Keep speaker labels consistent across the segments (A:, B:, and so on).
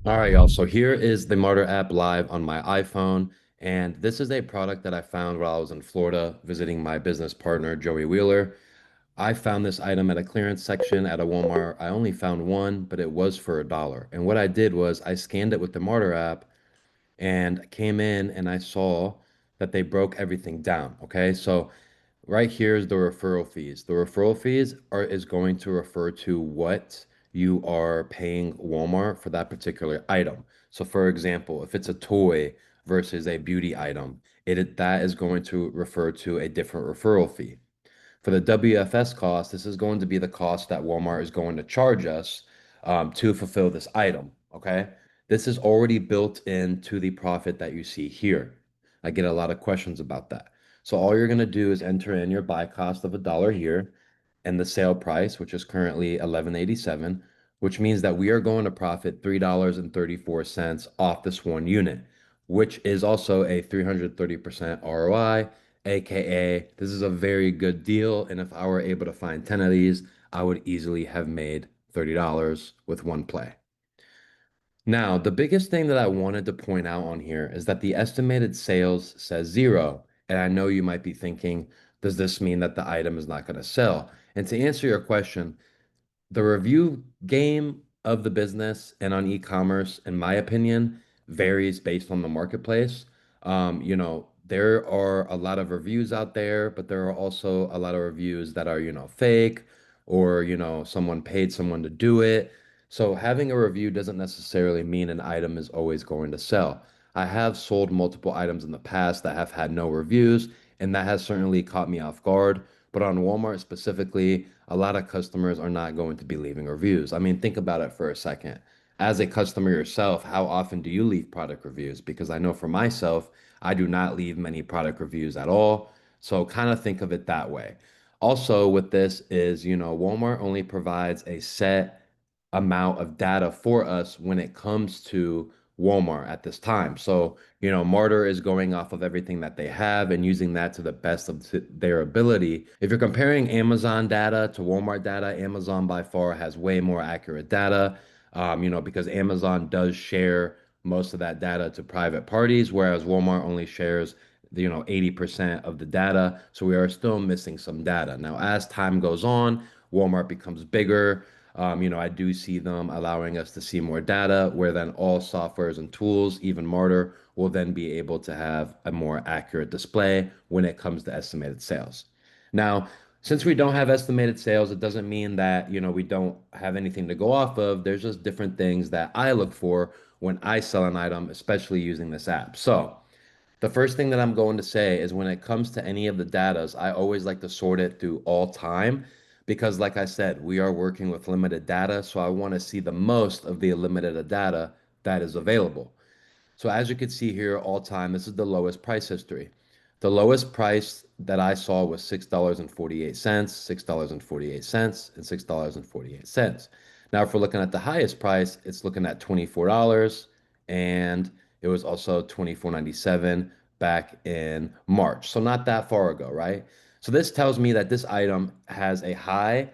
A: All right, y'all. So here is the Martyr app live on my iPhone. And this is a product that I found while I was in Florida visiting my business partner, Joey Wheeler. I found this item at a clearance section at a Walmart. I only found one, but it was for $1. And what I did was I scanned it with the Martyr app and came in and I saw that they broke everything down. Okay. So right here is the referral fees. The referral fees is going to refer to what you are paying Walmart for that particular item. So for example, if it's a toy versus a beauty item, that is going to refer to a different referral fee. For the WFS cost, this is going to be the cost that Walmart is going to charge us to fulfill this item. Okay. This is already built into the profit that you see here. I get a lot of questions about that. So all you're going to do is enter in your buy cost of $1 here and the sale price, which is currently 11.87, which means that we are going to profit $3.34 off this one unit, which is also a 330% ROI. AKA, this is a very good deal. And if I were able to find 10 of these, I would easily have made $30 with one play. Now, the biggest thing that I wanted to point out on here is that the estimated sales says zero. And I know you might be thinking, does this mean that the item is not going to sell? And to answer your question, the review game of the business and on e-commerce, in my opinion, varies based on the marketplace. There are a lot of reviews out there, but there are also a lot of reviews that are, fake or, someone paid someone to do it. So having a review doesn't necessarily mean an item is always going to sell. I have sold multiple items in the past that have had no reviews, and that has certainly caught me off guard. But on Walmart specifically, a lot of customers are not going to be leaving reviews. I mean, think about it for a second. As a customer yourself, how often do you leave product reviews? Because I know for myself, I do not leave many product reviews at all. So kind of think of it that way. Also, with this is, Walmart only provides a set amount of data for us when it comes to Walmart at this time. So, Martyr is going off of everything that they have and using that to the best of their ability. If you're comparing Amazon data to Walmart data, Amazon by far has way more accurate data, because Amazon does share most of that data to private parties, whereas Walmart only shares 80% of the data. So we are still missing some data. Now, as time goes on, Walmart becomes bigger. I do see them allowing us to see more data, where then all softwares and tools, even Martyr, will then be able to have a more accurate display when it comes to estimated sales. Now, since we don't have estimated sales, it doesn't mean that, we don't have anything to go off of. There's just different things that I look for when I sell an item, especially using this app. So, the first thing that I'm going to say is when it comes to any of the datas, I always like to sort it through all time because, like I said, we are working with limited data. So I want to see the most of the limited data that is available. So as you can see here, all time, this is the lowest price history. The lowest price that I saw was $6.48, $6.48, and $6.48. Now, if we're looking at the highest price, it's looking at $24, and it was also $24.97 back in March. So not that far ago, right? So this tells me that this item has a high,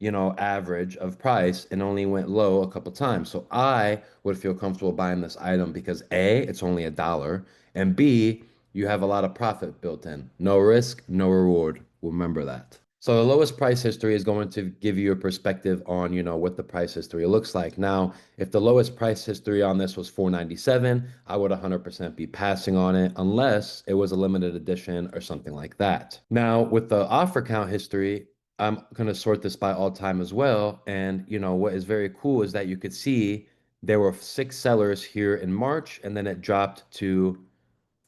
A: average of price and only went low a couple times. So I would feel comfortable buying this item because A, it's only $1, and B, you have a lot of profit built in. No risk, no reward. Remember that. So the lowest price history is going to give you a perspective on, what the price history looks like. Now, if the lowest price history on this was 497, I would 100% be passing on it unless it was a limited edition or something like that. Now, with the offer count history, I'm going to sort this by all time as well. And, what is very cool is that you could see there were 6 sellers here in March, and then it dropped to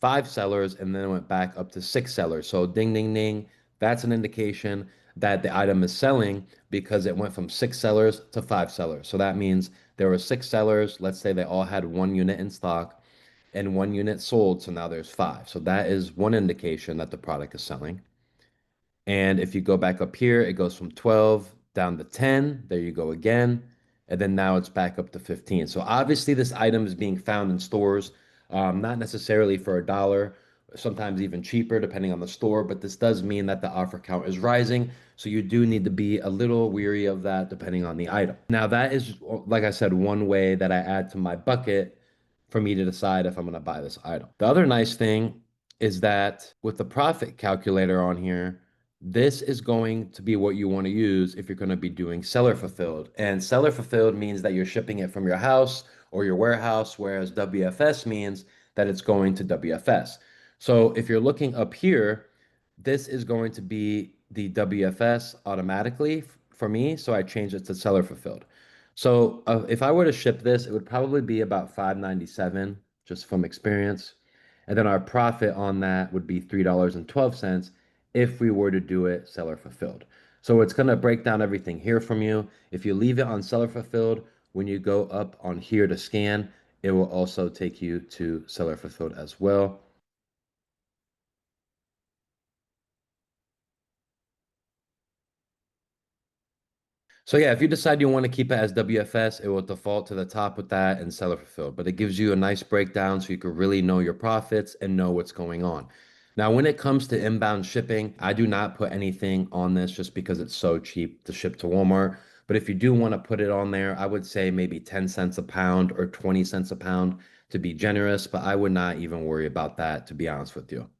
A: 5 sellers, and then it went back up to 6 sellers. So ding, ding, ding. That's an indication that the item is selling because it went from 6 sellers to 5 sellers. So that means there were 6 sellers. Let's say they all had one unit in stock and one unit sold. So now there's five. So that is one indication that the product is selling. And if you go back up here, it goes from 12 down to 10. There you go again. And then now it's back up to 15. So obviously this item is being found in stores, not necessarily for $1. sometimes even cheaper depending on the store, but this does mean that the offer count is rising. So you do need to be a little weary of that depending on the item. Now, that is, like I said, one way that I add to my bucket for me to decide if I'm going to buy this item. The other nice thing is that with the profit calculator on here, this is going to be what you want to use if you're going to be doing seller fulfilled. And seller fulfilled means that you're shipping it from your house or your warehouse, whereas WFS means that it's going to WFS. So if you're looking up here, this is going to be the WFS automatically for me. So I changed it to seller fulfilled. So if I were to ship this, it would probably be about 5.97 just from experience. And then our profit on that would be $3.12 if we were to do it seller fulfilled. So it's going to break down everything here from you. If you leave it on seller fulfilled, when you go up on here to scan, it will also take you to seller fulfilled as well. So yeah, if you decide you want to keep it as WFS, it will default to the top with that and seller fulfilled. But it gives you a nice breakdown so you can really know your profits and know what's going on. Now, when it comes to inbound shipping, I do not put anything on this just because it's so cheap to ship to Walmart. But if you do want to put it on there, I would say maybe 10 cents a pound or 20 cents a pound to be generous, but I would not even worry about that, to be honest with you.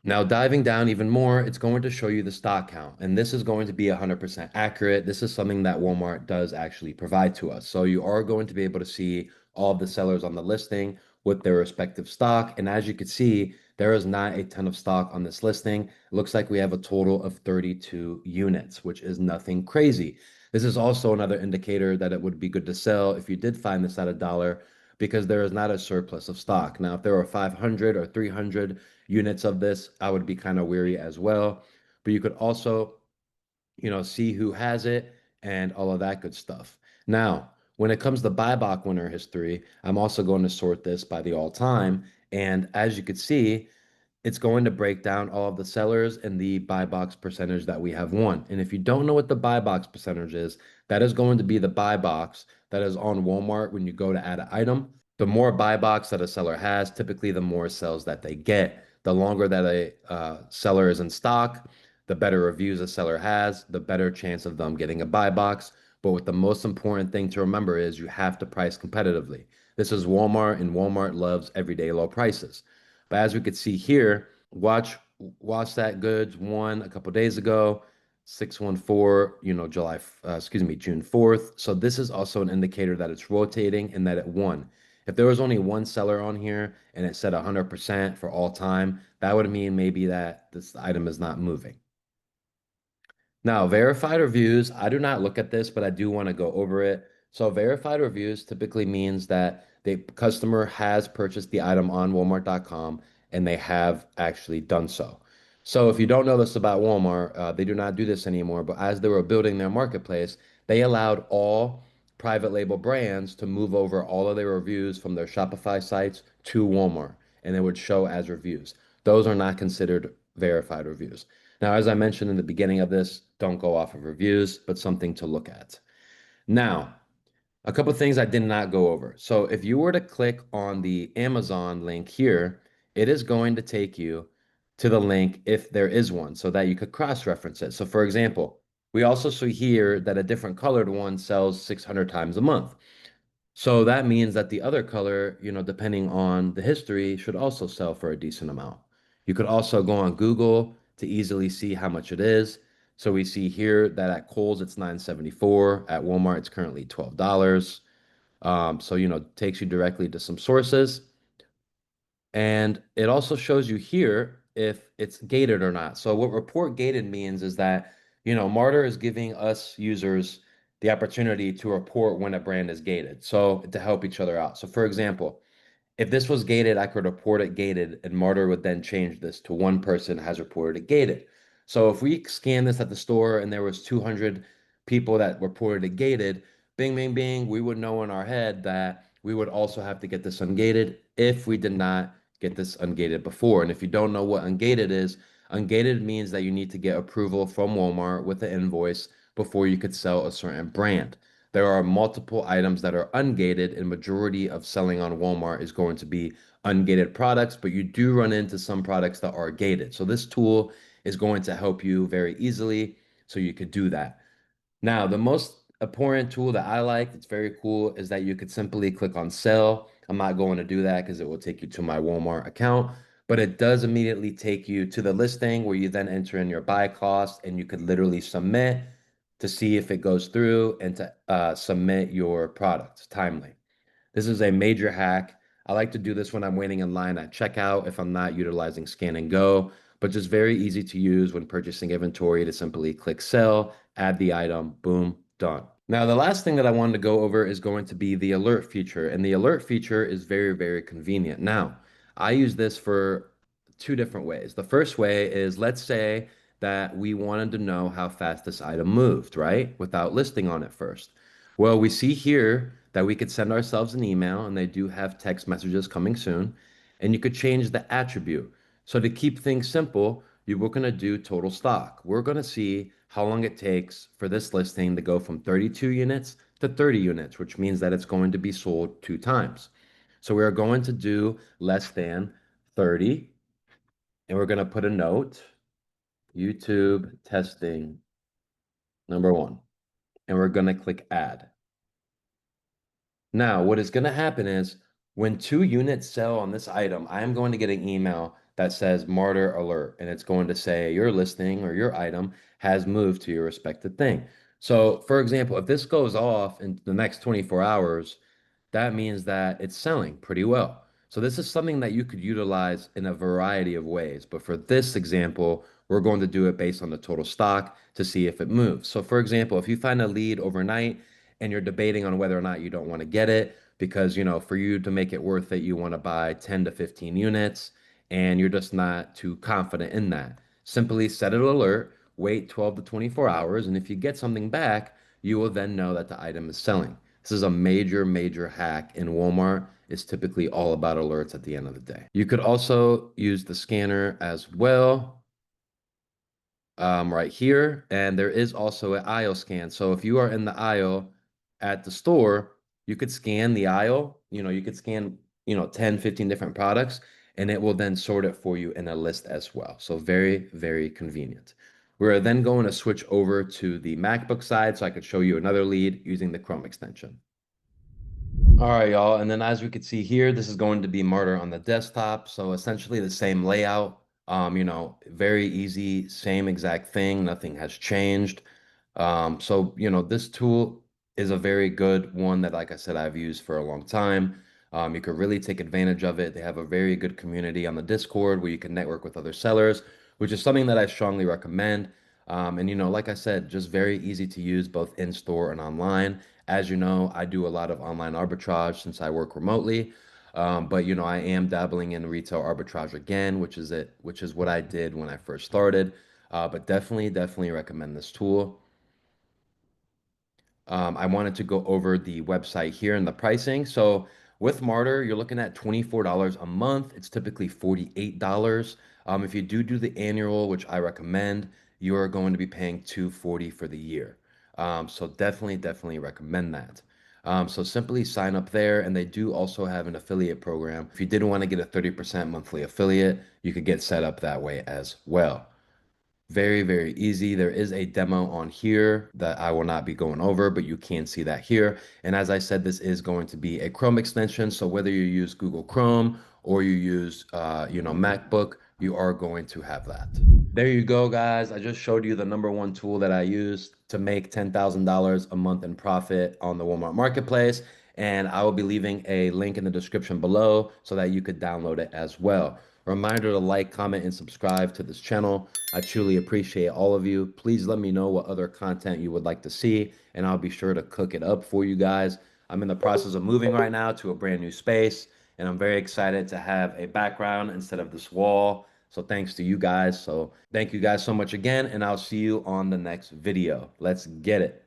A: Now, diving down even more, it's going to show you the stock count, and this is going to be 100% accurate. This is something that Walmart does actually provide to us. So you are going to be able to see all of the sellers on the listing with their respective stock. And as you can see, there is not a ton of stock on this listing. It looks like we have a total of 32 units, which is nothing crazy. This is also another indicator that it would be good to sell if you did find this at a dollar because there is not a surplus of stock. Now, if there were 500 or 300 units of this, I would be kind of weary as well. But you could also, see who has it and all of that good stuff. Now, when it comes to buy box winner history, I'm also going to sort this by the all time. And as you could see, it's going to break down all of the sellers and the buy box percentage that we have won. And if you don't know what the buy box percentage is, that is going to be the buy box that is on Walmart when you go to add an item. The more buy box that a seller has, typically the more sales that they get. The longer that a seller is in stock, the better reviews a seller has, the better chance of them getting a buy box. But what the most important thing to remember is you have to price competitively. This is Walmart, and Walmart loves everyday low prices. But as we could see here, watch that goods won a couple days ago, 614, June 4th. So this is also an indicator that it's rotating and that it won. If there was only one seller on here and it said 100% for all time, that would mean maybe that this item is not moving. Now, verified reviews, I do not look at this, but I do want to go over it. So, verified reviews typically means that the customer has purchased the item on Walmart.com and they have actually done so. So, if you don't know this about Walmart, they do not do this anymore, but as they were building their marketplace, they allowed all private label brands to move over all of their reviews from their Shopify sites to Walmart, and it would show as reviews. Those are not considered verified reviews. Now, as I mentioned in the beginning of this, don't go off of reviews, but something to look at. Now, a couple of things I did not go over. So if you were to click on the Amazon link here, it is going to take you to the link if there is one so that you could cross-reference it. So for example, we also see here that a different colored one sells 600 times a month. So that means that the other color, depending on the history, should also sell for a decent amount. You could also go on Google to easily see how much it is. So we see here that at Kohl's it's 9.74. At Walmart it's currently $12. So takes you directly to some sources. And it also shows you here if it's gated or not. So what report gated means is that, Martyr is giving us users the opportunity to report when a brand is gated. So to help each other out. So for example, if this was gated, I could report it gated, and Martyr would then change this to one person has reported it gated. So if we scan this at the store and there was 200 people that reported it gated, bing, bing, bing, we would know in our head that we would also have to get this ungated if we did not get this ungated before. And if you don't know what ungated is, ungated means that you need to get approval from Walmart with the invoice before you could sell a certain brand. There are multiple items that are ungated, and majority of selling on Walmart is going to be ungated products, but you do run into some products that are gated. So this tool is going to help you very easily so you could do that. Now, the most important tool that I like, it's very cool, is that you could simply click on sell. I'm not going to do that because it will take you to my Walmart account, but it does immediately take you to the listing where you then enter in your buy cost and you could literally submit to see if it goes through and to submit your product timely. This is a major hack. I like to do this when I'm waiting in line at checkout if I'm not utilizing Scan and Go, but just very easy to use when purchasing inventory to simply click sell, add the item, boom, done. Now, the last thing that I wanted to go over is going to be the alert feature, and the alert feature is very, very convenient. Now, I use this for two different ways. The first way is let's say that we wanted to know how fast this item moved, right? Without listing on it first. Well, we see here that we could send ourselves an email, and they do have text messages coming soon, and you could change the attribute. So to keep things simple, you we're going to do total stock. We're going to see how long it takes for this listing to go from 32 units to 30 units, which means that it's going to be sold 2 times. So we are going to do less than 30, and we're going to put a note, YouTube testing #1, and we're going to click add. Now, what is going to happen is when 2 units sell on this item, I am going to get an email that says Martyr Alert, and it's going to say your listing or your item has moved to your respected thing. So, for example, if this goes off in the next 24 hours, that means that it's selling pretty well. So this is something that you could utilize in a variety of ways. But for this example, we're going to do it based on the total stock to see if it moves. So for example, if you find a lead overnight and you're debating on whether or not you don't want to get it, because for you to make it worth it, you want to buy 10 to 15 units and you're just not too confident in that. Simply set an alert, wait 12 to 24 hours, and if you get something back, you will then know that the item is selling. This is a major, major hack in Walmart. It's typically all about alerts at the end of the day. You could also use the scanner as well, right here. And there is also an aisle scan. So if you are in the aisle at the store, you could scan the aisle. You could scan, 10, 15 different products, and it will then sort it for you in a list as well. So very, very convenient. We're then going to switch over to the MacBook side so I could show you another lead using the Chrome extension. All right, y'all. And then as we could see here, this is going to be Martyr on the desktop. So essentially the same layout, very easy, same exact thing. Nothing has changed. This tool is a very good one that, like I said, I've used for a long time. You could really take advantage of it. They have a very good community on the Discord where you can network with other sellers, which is something that I strongly recommend. Like I said, just very easy to use both in store and online. As you know, I do a lot of online arbitrage since I work remotely. But I am dabbling in retail arbitrage again, which is what I did when I first started. But definitely, definitely recommend this tool. I wanted to go over the website here and the pricing. So with Martyr, you're looking at $24 a month. It's typically $48. If you do the annual, which I recommend, you are going to be paying $240 for the year. So definitely, definitely recommend that. So simply sign up there, and they do also have an affiliate program. If you didn't want to get a 30% monthly affiliate, you could get set up that way as well. Very, very easy. There is a demo on here that I will not be going over, but you can see that here. And as I said, this is going to be a Chrome extension. So whether you use Google Chrome or you use, MacBook, you are going to have that. There you go, guys. I just showed you the #1 tool that I use to make $10,000 a month in profit on the Walmart Marketplace. And I will be leaving a link in the description below so that you could download it as well. Reminder to like, comment, and subscribe to this channel. I truly appreciate all of you. Please let me know what other content you would like to see, and I'll be sure to cook it up for you guys. I'm in the process of moving right now to a brand new space, and I'm very excited to have a background instead of this wall. So thanks to you guys. So thank you guys so much again, and I'll see you on the next video. Let's get it.